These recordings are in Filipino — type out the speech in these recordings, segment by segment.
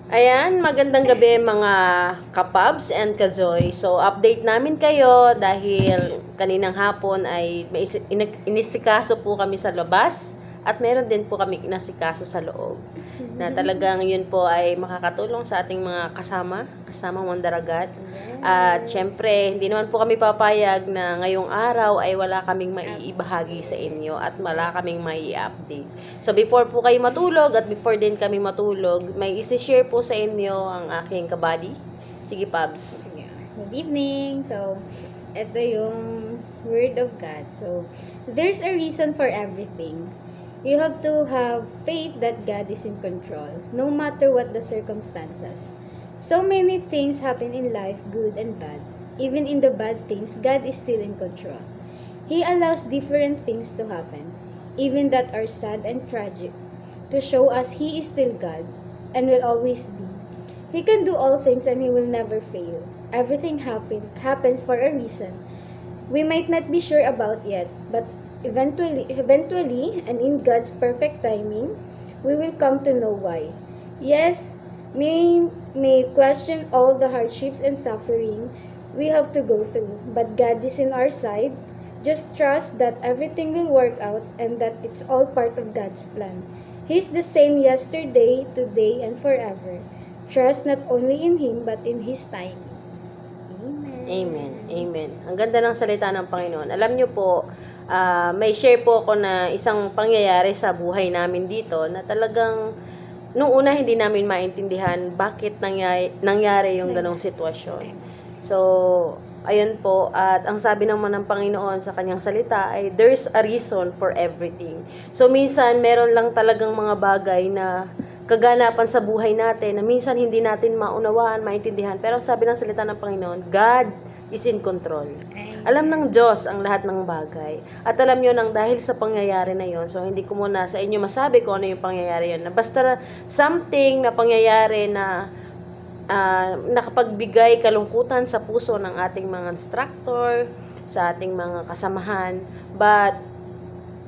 Ayan, magandang gabi mga kapabs and kajoy. So, update namin kayo dahil kaninang hapon ay inisikaso po kami sa labas at meron din po kami inasikaso sa loob. Na talagang yun po ay makakatulong sa ating mga kasama mandaragat. At syempre, hindi naman po kami papayag na ngayong araw ay wala kaming maiibahagi sa inyo at wala kaming mai-update. So before po kayo matulog at before din kami matulog, may isi-share po sa inyo ang aking kabady. Sige, Pabs. Sige. Good evening. So, ito yung Word of God. So, there's a reason for everything. You have to have faith that God is in control, no matter what the circumstances. So many things happen in life, good and bad. Even in the bad things, God is still in control. He allows different things to happen, even that are sad and tragic, to show us He is still God and will always be. He can do all things and He will never fail. Everything happens for a reason. We might not be sure about yet, but eventually, and in God's perfect timing, we will come to know why. Yes, may question all the hardships and suffering we have to go through, but God is in our side. Just trust that everything will work out and that it's all part of God's plan. He's the same yesterday, today, and forever. Trust not only in Him, but in His timing. Amen. Amen. Ang ganda ng salita ng Panginoon. Alam niyo po, may share po ako na isang pangyayari sa buhay namin dito na talagang nung una hindi namin maintindihan bakit nangyari yung ganong sitwasyon. So, ayun po, at ang sabi naman ng Panginoon sa kanyang salita ay there's a reason for everything. So, minsan meron lang talagang mga bagay na kaganapan sa buhay natin na minsan hindi natin maunawaan, maintindihan. Pero sabi ng salita ng Panginoon, God is in control. Alam ng Diyos ang lahat ng bagay. At alam nyo nang dahil sa pangyayari na yon, so hindi ko muna sa inyo masabi kung ano yung pangyayari yon. Basta something na pangyayari na nakapagbigay kalungkutan sa puso ng ating mga instructor, sa ating mga kasamahan. But,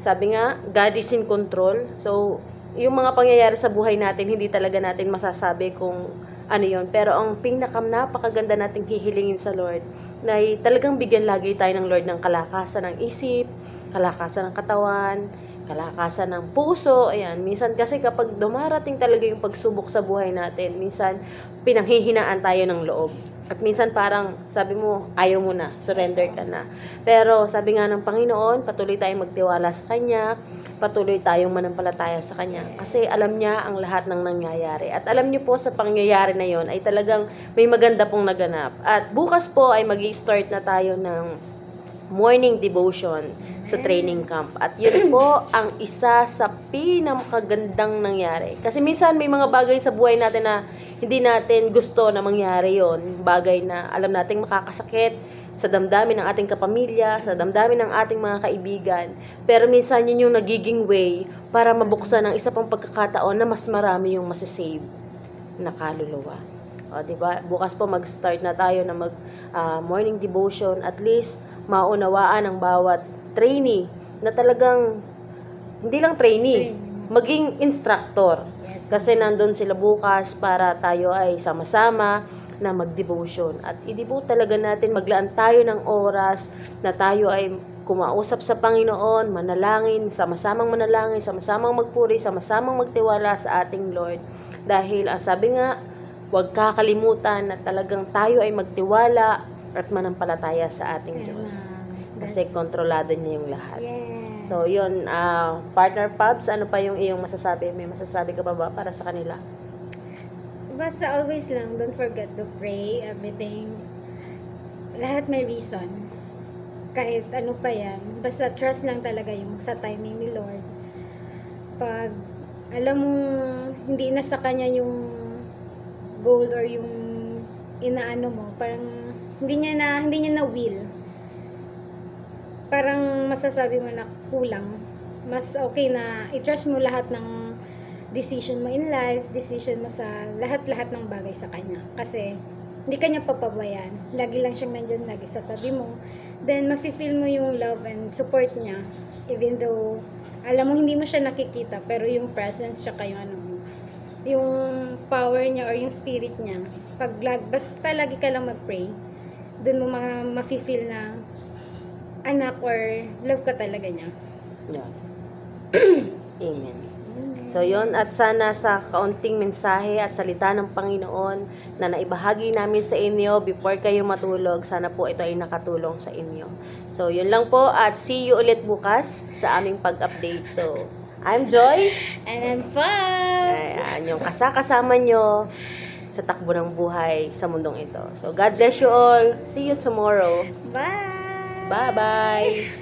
sabi nga, God is in control. So, yung mga pangyayari sa buhay natin, hindi talaga natin masasabi kung ano yon. Pero ang napakaganda nating hihilingin sa Lord, na talagang bigyan lagi tayo ng Lord ng kalakasan ng isip, kalakasan ng katawan, kalakasan ng puso. Ayan, minsan kasi kapag dumarating talaga yung pagsubok sa buhay natin, minsan pinanghihinaan tayo ng loob. At minsan parang sabi mo, ayaw mo na, surrender ka na. Pero sabi nga ng Panginoon, patuloy tayong magtiwala sa Kanya, patuloy tayong manampalataya sa Kanya. Kasi alam niya ang lahat ng nangyayari. At alam niyo po sa pangyayari na yon ay talagang may maganda pong naganap. At bukas po ay mag-i-start na tayo ng morning devotion sa training camp. At yun po ang isa sa pinakagandang nangyari. Kasi minsan may mga bagay sa buhay natin na hindi natin gusto na mangyari yon. Bagay na alam nating makakasakit sa damdamin ng ating kapamilya, sa damdamin ng ating mga kaibigan. Pero minsan yun yung nagiging way para mabuksan ang isa pang pagkakataon na mas marami yung masasave na kaluluwa. O, diba? Bukas po mag-start na tayo na morning devotion. At least maunawaan ang bawat trainee na talagang hindi lang trainee, maging instructor. Kasi nandun sila bukas para tayo ay sama-sama na mag-devotion. At i-devote talaga natin, maglaan tayo ng oras na tayo ay kumausap sa Panginoon, manalangin, sama-samang magpuri, sama-samang magtiwala sa ating Lord. Dahil ang sabi nga, huwag kakalimutan na talagang tayo ay magtiwala at manampalataya sa ating Diyos. Kasi kontrolado niya yung lahat. So, yun, partner Pubs, ano pa yung iyong masasabi? May masasabi ka pa ba para sa kanila? Basta always lang, don't forget to pray, everything. Lahat may reason. Kahit ano pa yan. Basta trust lang talaga yung sa timing ni Lord. Pag alam mo, hindi na sa Kanya yung goal or yung inaano mo, parang hindi niya na will. Parang masasabi mo na kulang. Mas okay na i-trust mo lahat ng decision mo in life, decision mo sa lahat-lahat ng bagay sa Kanya. Kasi hindi Kanya papabayaan. Lagi lang siyang nandyan, lagi sa tabi mo. Then mafe-feel mo yung love and support niya. Even though alam mo hindi mo siya nakikita, pero yung presence siya kayo yung power niya or yung spirit niya. Basta lagi ka lang mag-pray, dun mo mafe-feel na anak or love ka talaga niya. Yan. Amen. So yon, at sana sa kaunting mensahe at salita ng Panginoon na naibahagi namin sa inyo before kayo matulog, sana po ito ay nakatulong sa inyo. So yun lang po, at see you ulit bukas sa aming pag-update. So I'm Joy. And I'm fun! Ayan, yung kasama nyo sa takbo ng buhay sa mundong ito. So God bless you all. See you tomorrow. Bye! Bye-bye.